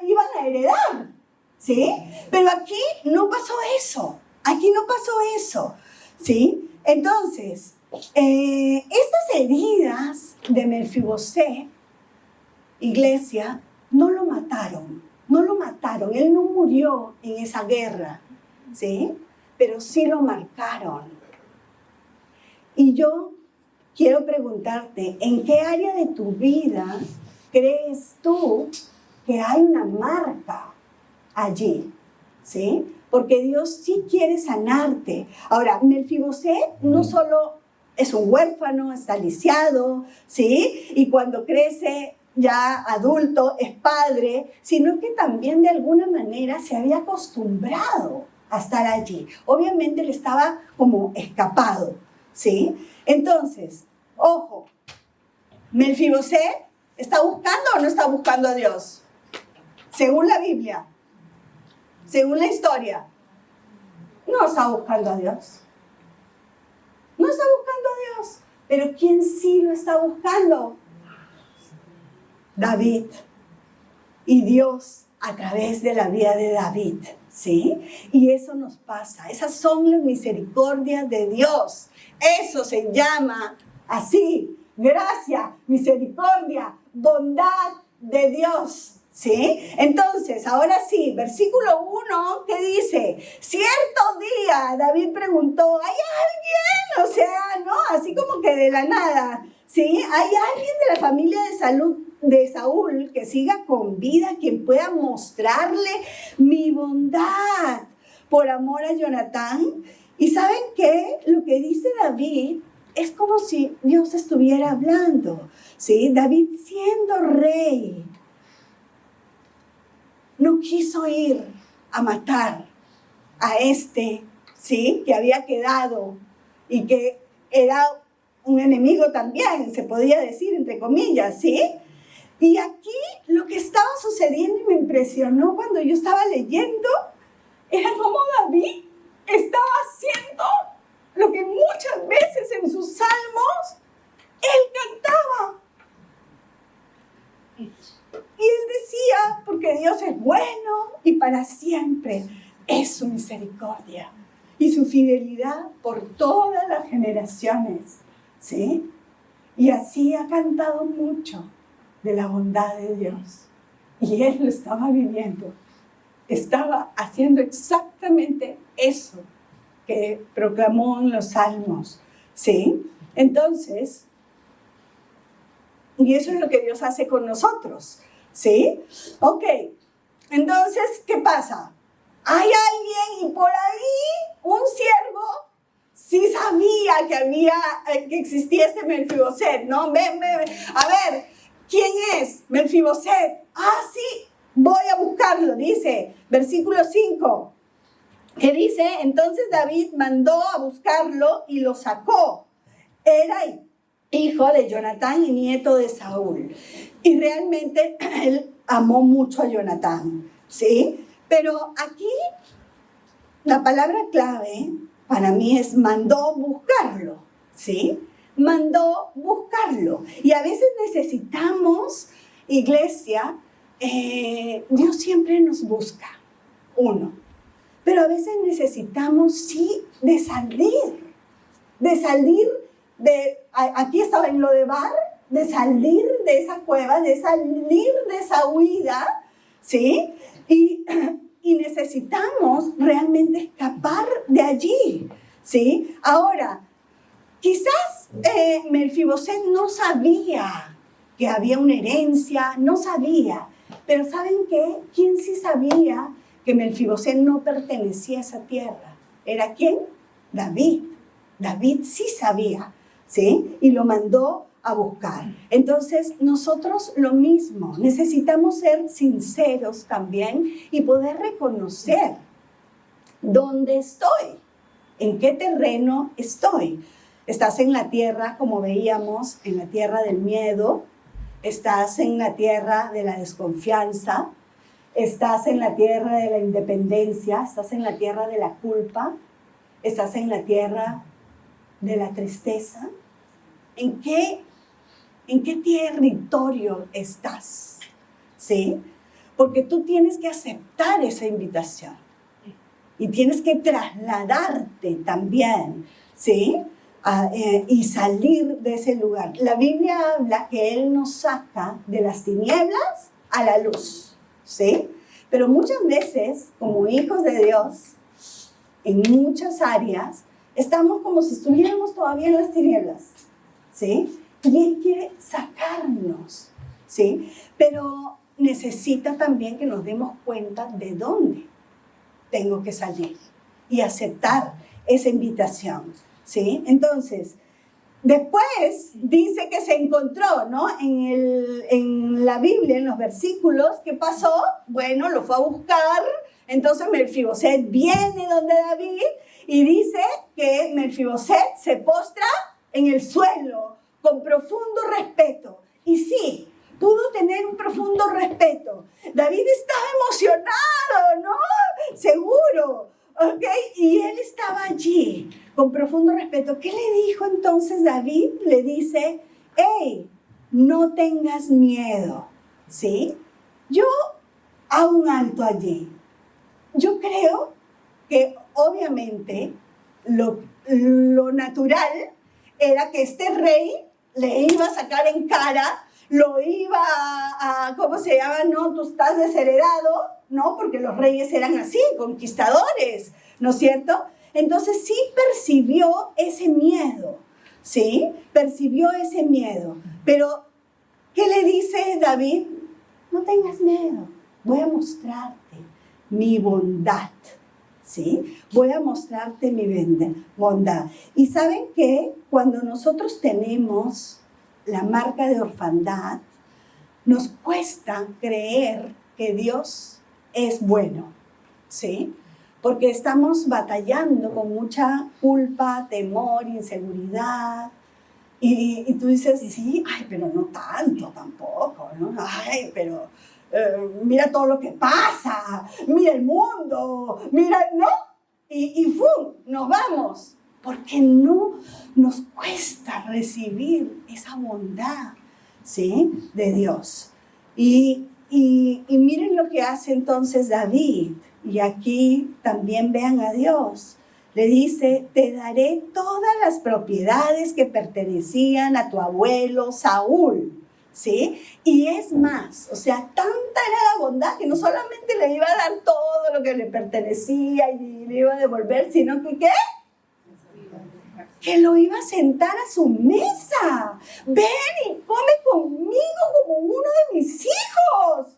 iban a heredar, ¿sí? Pero aquí no pasó eso. ¿Sí? Entonces, estas heridas de Mefiboset, iglesia, no lo mataron, él no murió en esa guerra, ¿sí? Pero sí lo marcaron. Y yo quiero preguntarte, ¿en qué área de tu vida crees tú que hay una marca allí? ¿Sí? Porque Dios sí quiere sanarte. Ahora, Mefiboset no solo es un huérfano, está lisiado, ¿sí? Y cuando crece ya adulto es padre, sino que también de alguna manera se había acostumbrado a estar allí. Obviamente él estaba como escapado, ¿sí? Entonces, ojo, Melfiboset ¿está buscando o no está buscando a Dios? Según la Biblia, según la historia, no está buscando a Dios. No está buscando a Dios. Pero ¿quién sí lo está buscando? David. Y Dios a través de la vida de David, ¿sí? Y eso nos pasa. Esas son las misericordias de Dios. Eso se llama así. Gracia, misericordia, bondad de Dios, ¿sí? Entonces, ahora sí, versículo 1, ¿qué dice? Cierto día David preguntó, ¿hay alguien? O sea, ¿no? Así como que de la nada, ¿sí? ¿Hay alguien de la familia de Saúl que siga con vida, quien pueda mostrarle mi bondad por amor a Jonatán? ¿Y saben qué? Lo que dice David es como si Dios estuviera hablando, ¿sí? David siendo rey no quiso ir a matar a ¿sí? Que había quedado y que era un enemigo también, se podía decir, entre comillas, ¿sí? Y aquí lo que estaba sucediendo y me impresionó cuando yo estaba leyendo era cómo David estaba haciendo lo que muchas veces en sus salmos él cantaba. Y él decía, porque Dios es bueno y para siempre es su misericordia y su fidelidad por todas las generaciones, ¿sí? Y así ha cantado mucho de la bondad de Dios. Y él lo estaba viviendo. Estaba haciendo exactamente eso que proclamó en los salmos, ¿sí? Entonces, y eso es lo que Dios hace con nosotros, ¿sí? Ok, entonces, ¿qué pasa? Hay alguien y por ahí un siervo sí sabía que existía este Melfiboset, ¿no? A ver, ¿quién es Melfiboset? Ah, sí, voy a buscarlo, dice, versículo 5. Que dice, entonces David mandó a buscarlo y lo sacó. Era hijo de Jonatán y nieto de Saúl. Y realmente él amó mucho a Jonatán, ¿sí? Pero aquí la palabra clave para mí es mandó buscarlo, ¿sí? Mandó buscarlo. Y a veces necesitamos, iglesia, Dios siempre nos busca, uno. Pero a veces necesitamos, sí, de salir aquí estaba en Lodebar, de salir de esa cueva, de salir de esa huida, ¿sí? Y necesitamos realmente escapar de allí, ¿sí? Ahora, quizás Melfiboset no sabía que había una herencia, no sabía, pero ¿saben qué? ¿Quién sí sabía que Melfiboset no pertenecía a esa tierra? ¿Era quién? David. David sí sabía, ¿sí? Y lo mandó a buscar. Entonces, nosotros lo mismo, necesitamos ser sinceros también y poder reconocer dónde estoy, en qué terreno estoy. Estás en la tierra, como veíamos, en la tierra del miedo, estás en la tierra de la desconfianza, estás en la tierra de la independencia, estás en la tierra de la culpa, estás en la tierra de la tristeza. ¿En qué territorio estás? ¿Sí? Porque tú tienes que aceptar esa invitación y tienes que trasladarte también, ¿sí? Y salir de ese lugar. La Biblia habla que Él nos saca de las tinieblas a la luz, ¿sí? Pero muchas veces, como hijos de Dios, en muchas áreas, estamos como si estuviéramos todavía en las tinieblas, ¿sí? Y Él quiere sacarnos, ¿sí? Pero necesita también que nos demos cuenta de dónde tengo que salir y aceptar esa invitación, ¿sí? Entonces, después dice que se encontró, ¿no? En la Biblia, en los versículos, ¿qué pasó? Bueno, lo fue a buscar Entonces Mefiboset viene donde David y dice que Mefiboset se postra en el suelo con profundo respeto. Y sí, pudo tener un profundo respeto. David estaba emocionado, ¿no? Seguro, ¿ok? Y él estaba allí con profundo respeto. ¿Qué le dijo entonces David? Le dice, hey, no tengas miedo, ¿sí? Yo hago un alto allí. Yo creo que obviamente lo natural era que este rey le iba a sacar en cara, lo iba a ¿cómo se llama? No, tú estás desheredado, ¿no? Porque los reyes eran así, conquistadores, ¿no es cierto? Entonces sí percibió ese miedo, ¿sí? Percibió ese miedo. Pero, ¿qué le dice David? No tengas miedo, voy a mostrarte mi bondad, ¿sí? Voy a mostrarte mi bondad. Y ¿saben qué? Cuando nosotros tenemos la marca de orfandad, nos cuesta creer que Dios es bueno, ¿sí? Porque estamos batallando con mucha culpa, temor, inseguridad. Y tú dices, sí, ay, pero no tanto tampoco, ¿no? Ay, pero mira todo lo que pasa, mira el mundo, mira, ¿no? Y ¡fum! Nos vamos. Porque no nos cuesta recibir esa bondad, ¿sí? De Dios. Y miren lo que hace entonces David. Y aquí también vean a Dios. Le dice, te daré todas las propiedades que pertenecían a tu abuelo Saúl, ¿sí? Y es más, o sea, tanta era la bondad que no solamente le iba a dar todo lo que le pertenecía y le iba a devolver, sino que, ¿qué? Que lo iba a sentar a su mesa. Ven y come conmigo como uno de mis hijos.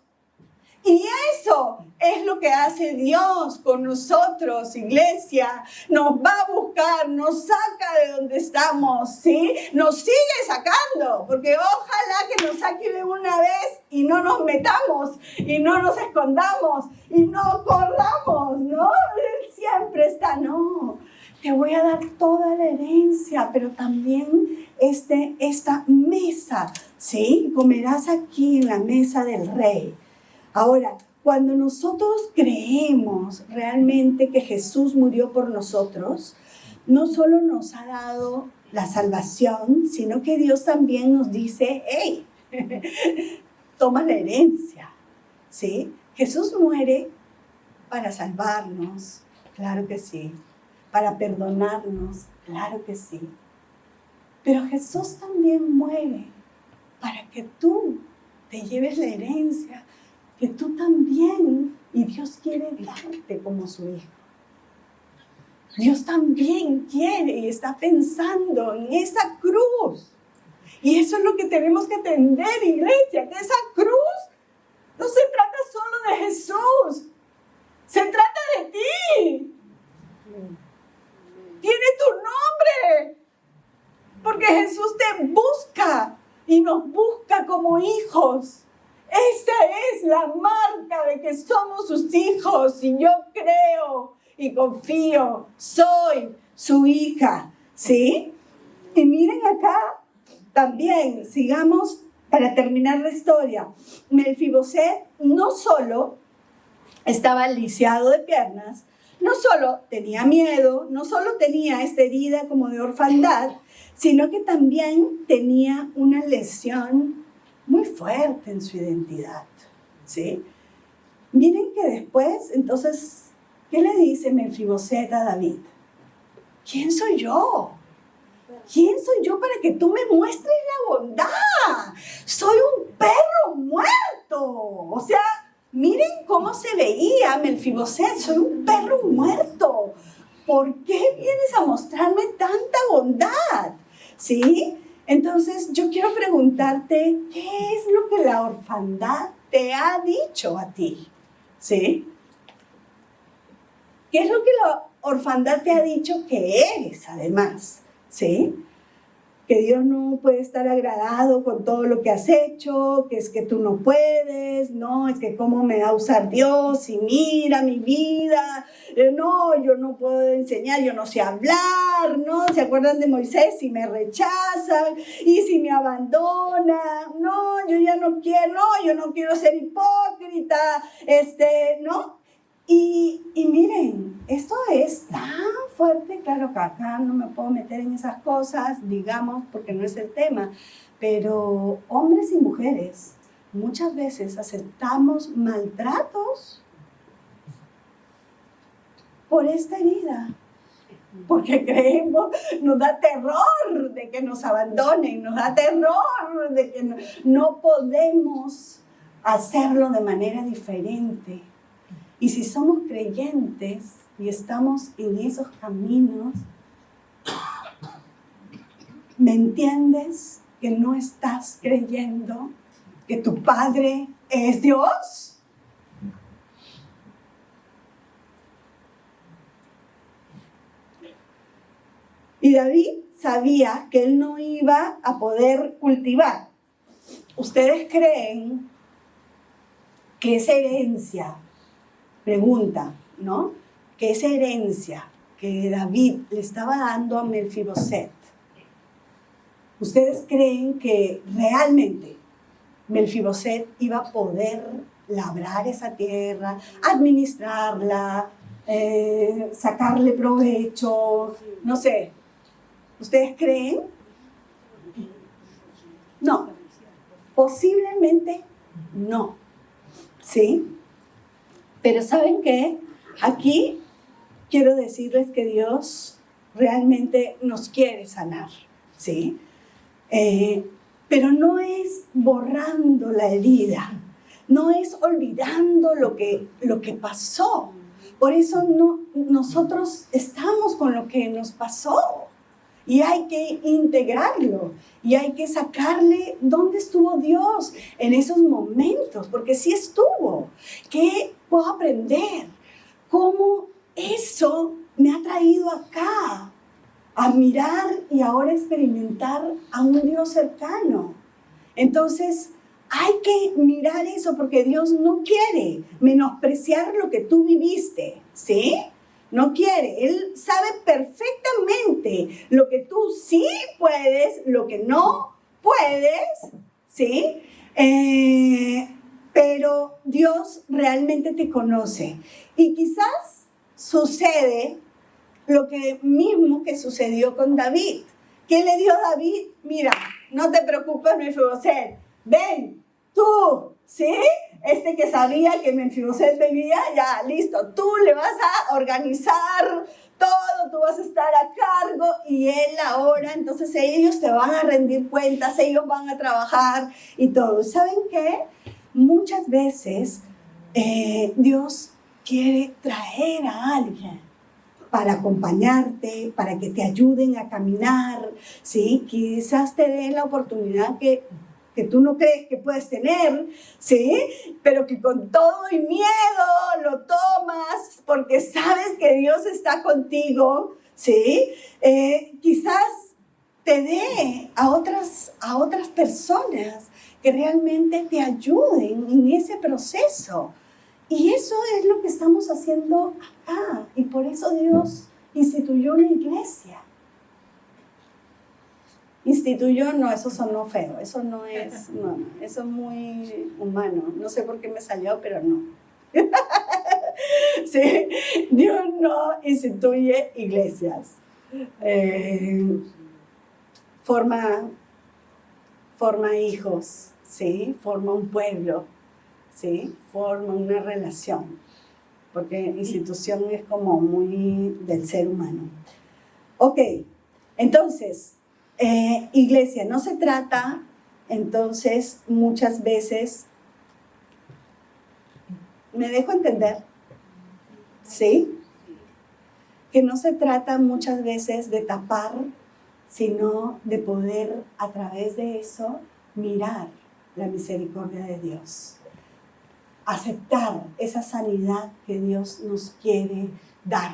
Y eso es lo que hace Dios con nosotros, iglesia. Nos va a buscar, nos saca de donde estamos, ¿sí? Nos sigue sacando, porque ojalá que nos saque de una vez y no nos metamos, y no nos escondamos, y no corramos, ¿no? Él siempre está, no, te voy a dar toda la herencia, pero también esta mesa, ¿sí? Comerás aquí en la mesa del rey. Ahora, cuando nosotros creemos realmente que Jesús murió por nosotros, no solo nos ha dado la salvación, sino que Dios también nos dice, hey, toma la herencia, ¿sí? Jesús muere para salvarnos, claro que sí, para perdonarnos, claro que sí. Pero Jesús también muere para que tú te lleves la herencia, que tú también, y Dios quiere darte como su hijo. Dios también quiere y está pensando en esa cruz. Y eso es lo que tenemos que entender, iglesia, que esa cruz no se trata solo de Jesús, se trata de ti. Tiene tu nombre, porque Jesús te busca y nos busca como hijos. Esta es la marca de que somos sus hijos y yo creo y confío, soy su hija, ¿sí? Y miren acá también, sigamos para terminar la historia. Mefiboset no solo estaba lisiado de piernas, no solo tenía miedo, no solo tenía esta herida como de orfandad, sino que también tenía una lesión muy fuerte en su identidad, ¿sí? Miren que después, entonces, ¿qué le dice Mefiboset a David? ¿Quién soy yo? ¿Quién soy yo para que tú me muestres la bondad? Soy un perro muerto. O sea, miren cómo se veía Mefiboset. Soy un perro muerto. ¿Por qué vienes a mostrarme tanta bondad? ¿Sí? Entonces, yo quiero preguntarte, ¿qué es lo que la orfandad te ha dicho a ti? ¿Sí? ¿Qué es lo que la orfandad te ha dicho que eres, además? ¿Sí? que Dios no puede estar agradado con todo lo que has hecho, que es que tú no puedes, no, es que cómo me va a usar Dios y mira mi vida, no, yo no puedo enseñar, yo no sé hablar, ¿no? ¿Se acuerdan de Moisés? Si me rechazan y si me abandonan, no, yo ya no quiero, no, yo no quiero ser hipócrita, ¿no? Y miren, esto es tan fuerte, claro que acá no me puedo meter en esas cosas, digamos, porque no es el tema, pero hombres y mujeres muchas veces aceptamos maltratos por esta herida, porque creemos, nos da terror de que nos abandonen, nos da terror de que no podemos hacerlo de manera diferente. Y si somos creyentes y estamos en esos caminos, ¿me entiendes? Que no estás creyendo que tu Padre es Dios. Y David sabía que él no iba a poder cultivar. ¿Ustedes creen que esa herencia, pregunta, ¿no? Que esa herencia que David le estaba dando a Melfiboset, ¿ustedes creen que realmente Melfiboset iba a poder labrar esa tierra, administrarla, sacarle provecho? No sé, ¿ustedes creen? No, posiblemente no, ¿sí? Pero ¿saben qué? Aquí quiero decirles que Dios realmente nos quiere sanar, ¿sí? Pero no es borrando la herida, no es olvidando lo que pasó. Por eso nosotros estamos con lo que nos pasó y hay que integrarlo y hay que sacarle dónde estuvo Dios en esos momentos, porque sí estuvo. ¿Qué puedo aprender? ¿Cómo eso me ha traído acá a mirar y ahora experimentar a un Dios cercano? Entonces, hay que mirar eso porque Dios no quiere menospreciar lo que tú viviste, ¿sí? No quiere. Él sabe perfectamente lo que tú sí puedes, lo que no puedes, ¿sí? Pero Dios realmente te conoce. Y quizás sucede lo que mismo que sucedió con David. ¿Qué le dio David? Mira, no te preocupes, Mefiboset, ven, tú, ¿sí? Que sabía que Mefiboset venía, ya, listo, tú le vas a organizar todo, tú vas a estar a cargo y él ahora, entonces ellos te van a rendir cuentas, ellos van a trabajar y todo. ¿Saben qué? Muchas veces Dios quiere traer a alguien para acompañarte, para que te ayuden a caminar, ¿sí? Quizás te den la oportunidad que tú no crees que puedes tener, ¿sí? Pero que con todo y miedo lo tomas porque sabes que Dios está contigo, ¿sí? Quizás te dé a otras personas que realmente te ayuden en ese proceso. Y eso es lo que estamos haciendo acá. Y por eso Dios instituyó una iglesia. Instituyó, no, eso sonó feo. Eso no es, no, eso es muy humano. No sé por qué me salió, pero no. Sí, Dios no instituye iglesias. Forma hijos, ¿sí? Forma un pueblo. ¿Sí? Forma una relación, porque institución es como muy del ser humano. Ok, entonces, iglesia, no se trata, entonces, muchas veces, ¿me dejo entender? ¿Sí? Que no se trata muchas veces de tapar, sino de poder, a través de eso, mirar la misericordia de Dios. Aceptar esa sanidad que Dios nos quiere dar,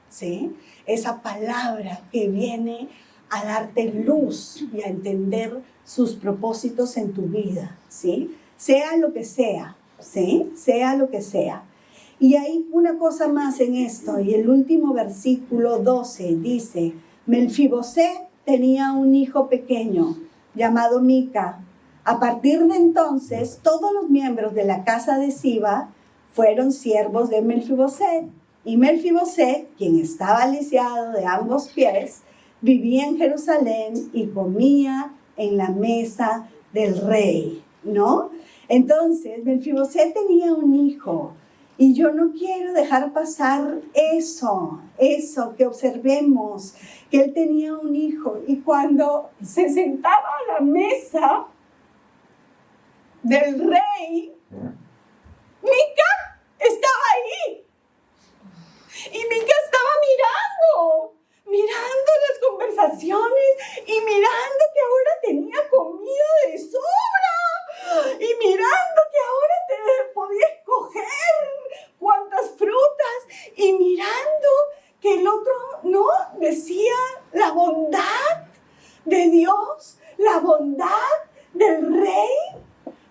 ¿sí? Esa palabra que viene a darte luz y a entender sus propósitos en tu vida, ¿sí? Sea lo que sea, ¿sí? Sea lo que sea. Y hay una cosa más en esto, y el último versículo 12 dice, Melfiboset tenía un hijo pequeño llamado Mica. A partir de entonces, todos los miembros de la casa de Siba fueron siervos de Melfiboset. Y Melfiboset, quien estaba lisiado de ambos pies, vivía en Jerusalén y comía en la mesa del rey, ¿no? Entonces, Melfiboset tenía un hijo. Y yo no quiero dejar pasar eso que observemos, que él tenía un hijo. Y cuando se sentaba a la mesa del rey, Mica estaba ahí. Y Mica estaba mirando las conversaciones y mirando que ahora tenía comida de sobra. Y mirando que ahora te podía escoger cuántas frutas. Y mirando que el otro, ¿no? Decía la bondad de Dios, la bondad del rey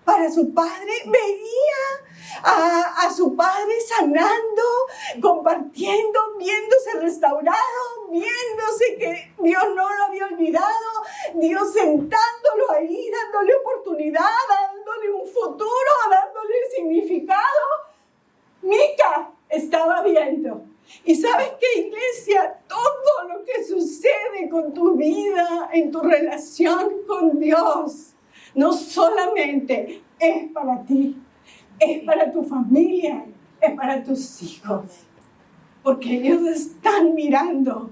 para su padre. Veía a su padre sanando, compartiendo, viéndose restaurado, viéndose que Dios no lo había olvidado, Dios sentándolo ahí, dándole oportunidad, dándole un futuro, dándole significado. Mica estaba viendo. Y ¿sabes qué, iglesia? Todo lo que sucede con tu vida, en tu relación con Dios, no solamente es para ti, es para tu familia, es para tus hijos. Porque ellos están mirando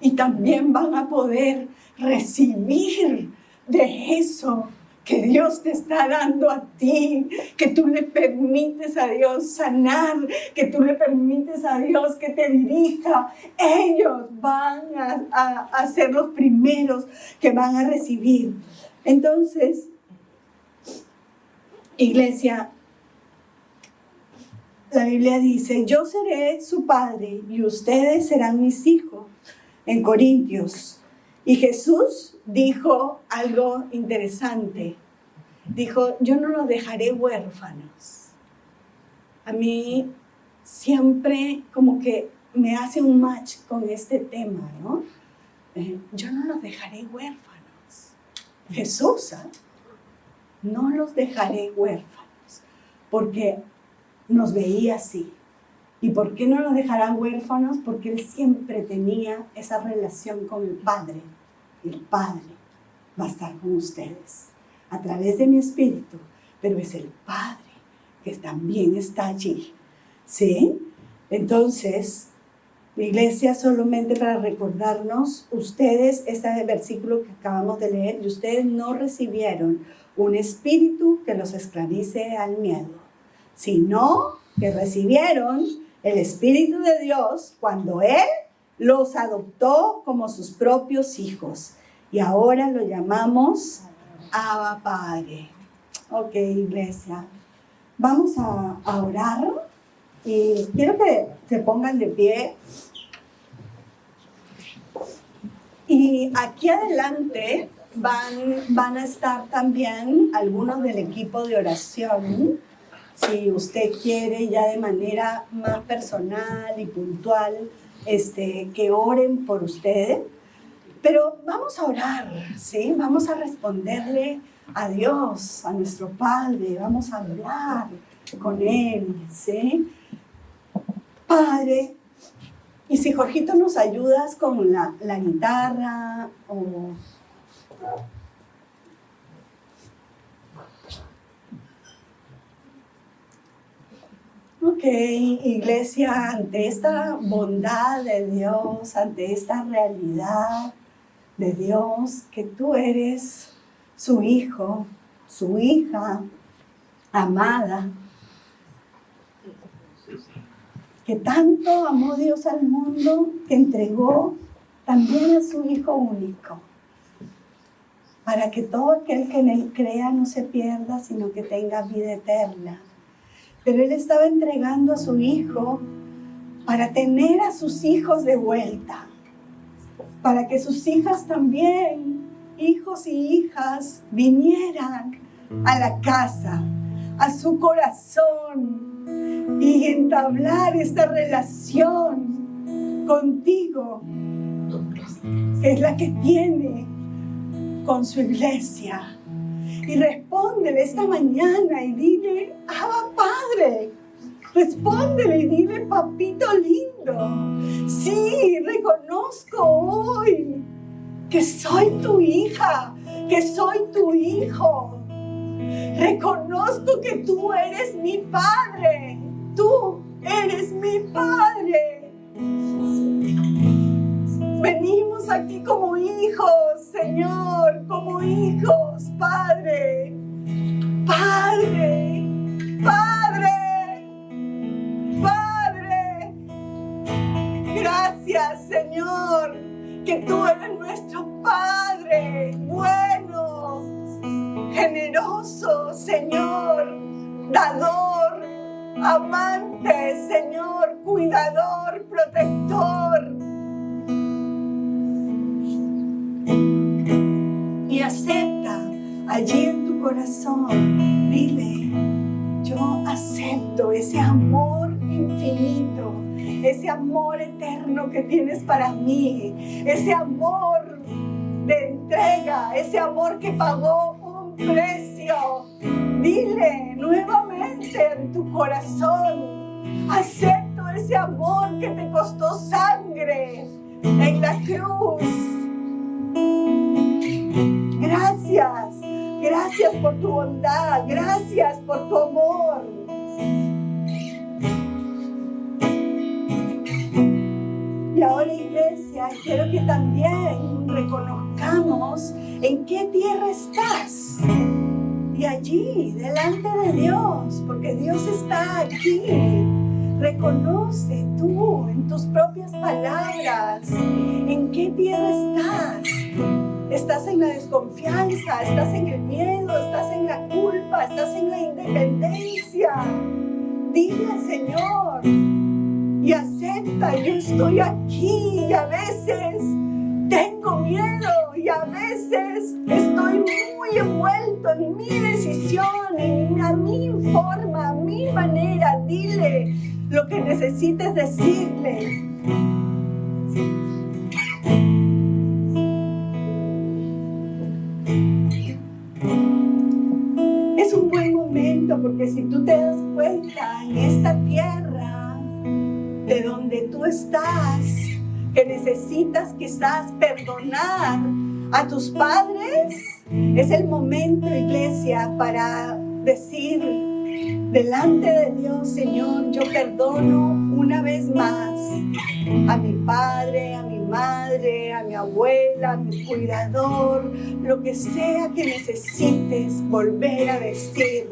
y también van a poder recibir de eso que Dios te está dando a ti, que tú le permites a Dios sanar, que tú le permites a Dios que te dirija. Ellos van a ser los primeros que van a recibir. Entonces, iglesia, la Biblia dice, yo seré su padre y ustedes serán mis hijos, en Corintios. Y Jesús dijo algo interesante. Dijo, yo no los dejaré huérfanos. A mí siempre como que me hace un match con este tema, ¿no? Yo no los dejaré huérfanos. Jesús, ¿eh? No los dejaré huérfanos, porque nos veía así. ¿Y por qué no nos dejará huérfanos? Porque Él siempre tenía esa relación con el Padre. El Padre va a estar con ustedes a través de mi espíritu, pero es el Padre que también está allí. ¿Sí? Entonces, la iglesia, solamente para recordarnos, ustedes, este versículo que acabamos de leer, y ustedes no recibieron un espíritu que los esclavice al miedo, sino que recibieron el Espíritu de Dios cuando Él los adoptó como sus propios hijos. Y ahora lo llamamos Abba Padre. Ok, iglesia. Vamos a orar y quiero que se pongan de pie. Y aquí adelante van a estar también algunos del equipo de oración. Si usted quiere ya de manera más personal y puntual, que oren por usted. Pero vamos a orar, ¿sí? Vamos a responderle a Dios, a nuestro Padre. Vamos a hablar con Él, ¿sí? Padre, y si Jorgito nos ayudas con la guitarra o... Ok, iglesia, ante esta bondad de Dios, ante esta realidad de Dios, que tú eres su hijo, su hija amada, que tanto amó Dios al mundo que entregó también a su Hijo único, para que todo aquel que en Él crea no se pierda, sino que tenga vida eterna. Pero Él estaba entregando a su Hijo para tener a sus hijos de vuelta. para que sus hijas también, hijos y hijas, vinieran a la casa, a su corazón y entablar esta relación contigo, que es la que tiene con su iglesia. Y respóndele esta mañana y dile: Abba Padre. Respóndele y dile: papito lindo, sí, reconozco hoy que soy tu hija, que soy tu hijo. Reconozco que tú eres mi padre, tú eres mi padre. Venimos aquí como hijos, Señor, como hijos, Padre, Padre, Padre. Padre, gracias, Señor, que tú eres nuestro Padre, bueno, generoso, Señor, dador, amante, Señor, cuidador, protector. Y acepta allí en tu corazón, dile: yo acepto ese amor infinito, ese amor eterno que tienes para mí, ese amor de entrega, ese amor que pagó un precio. Dile nuevamente en tu corazón: acepto ese amor que te costó sangre en la cruz. Gracias, gracias por tu bondad, gracias por tu amor. Y ahora, iglesia, quiero que también reconozcamos en qué tierra estás. Y allí, delante de Dios, porque Dios está aquí. Reconoce tú en tus propias palabras en qué tierra estás. Estás en la desconfianza, estás en el miedo, estás en la culpa, estás en la independencia. Dile al Señor y acepta: yo estoy aquí, y a veces tengo miedo, y a veces estoy muy envuelto en mi decisión, a mi forma, a mi manera. Dile lo que necesites decirle. Es un buen momento, porque si tú te das cuenta, en esta tierra de donde tú estás, que necesitas quizás perdonar a tus padres, es el momento, iglesia, para decir delante de Dios: Señor, yo perdono una vez más a mi padre, a mi madre, a mi abuela, a mi cuidador, lo que sea que necesites volver a decir,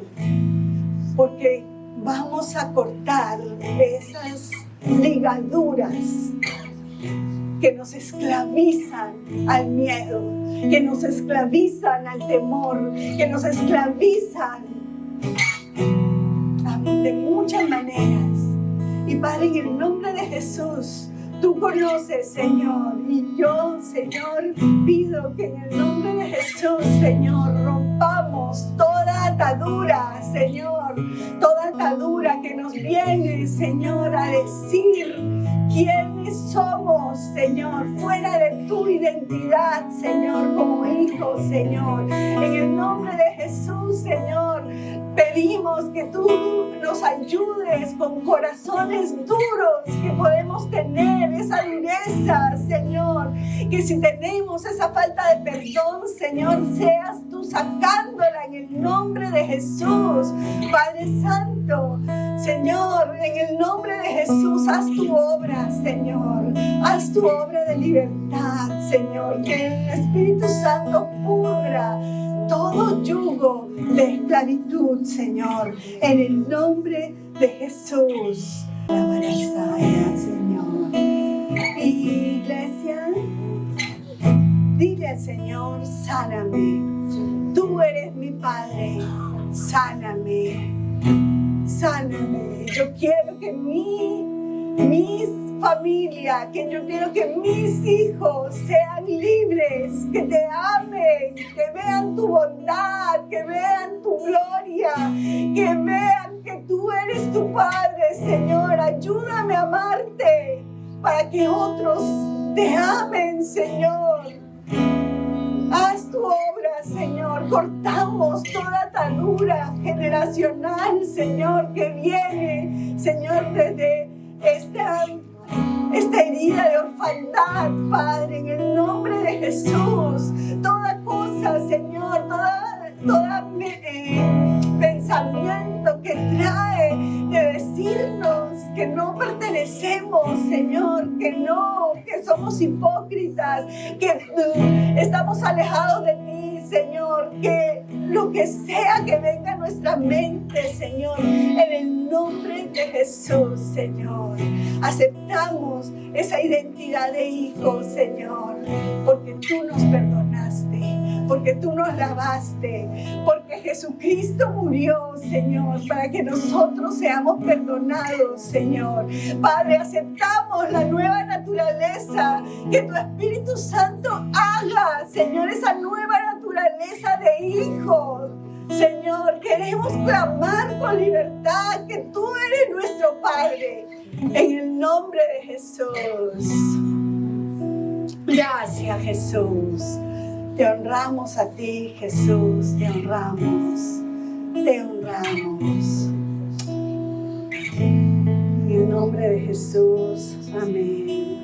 porque vamos a cortar esas ligaduras que nos esclavizan al miedo, que nos esclavizan al temor, que nos esclavizan de muchas maneras. Y Padre, en el nombre de Jesús, tú conoces, Señor, y yo, Señor, pido que en el nombre de Jesús, Señor, rompamos toda atadura, Señor, toda atadura que nos viene, Señor, a decir quiénes somos, Señor, fuera de tu identidad, Señor, como hijos, Señor. En el nombre de Jesús, Señor, pedimos que tú nos ayudes con corazones duros que podemos tener, esa dureza, Señor, que si tenemos esa falta de perdón, Señor, seas tú sacándola en el nombre de Jesús. Padre Santo, Señor, en el nombre de Jesús, haz tu obra, Señor, haz tu obra de libertad, Señor, que el Espíritu Santo pudra todo yugo de esclavitud, Señor, en el nombre de Jesús. Alabanza, Señor. Iglesia, dile al Señor: sáname. Tú eres mi Padre, sáname, sáname. Yo quiero que mi mis familia, que yo quiero que mis hijos sean libres, que te amen, que vean tu bondad, que vean tu gloria, que vean que tú eres tu Padre, Señor. Ayúdame a amarte para que otros te amen, Señor. Haz tu obra, Señor. Cortamos toda atadura generacional, Señor, que viene, Señor, desde esta herida de orfandad, Padre, en el nombre de Jesús. Toda cosa, Señor, toda pensamiento que trae de decirnos que no pertenecemos, Señor, que somos hipócritas, que estamos alejados de ti, Señor, que lo que sea que venga a nuestra mente, Señor, en el nombre de Jesús, Señor, aceptamos esa identidad de hijos, Señor, porque tú nos perdonaste, porque tú nos lavaste, porque Jesucristo murió, Señor, para que nosotros seamos perdonados, Señor. Padre, aceptamos la nueva naturaleza que tu Espíritu Santo haga, Señor, esa nueva naturaleza de hijos. Señor, queremos clamar con libertad que tú eres nuestro Padre, en el nombre de Jesús. Gracias, Jesús. Te honramos a ti, Jesús, te honramos, te honramos. En el nombre de Jesús, amén.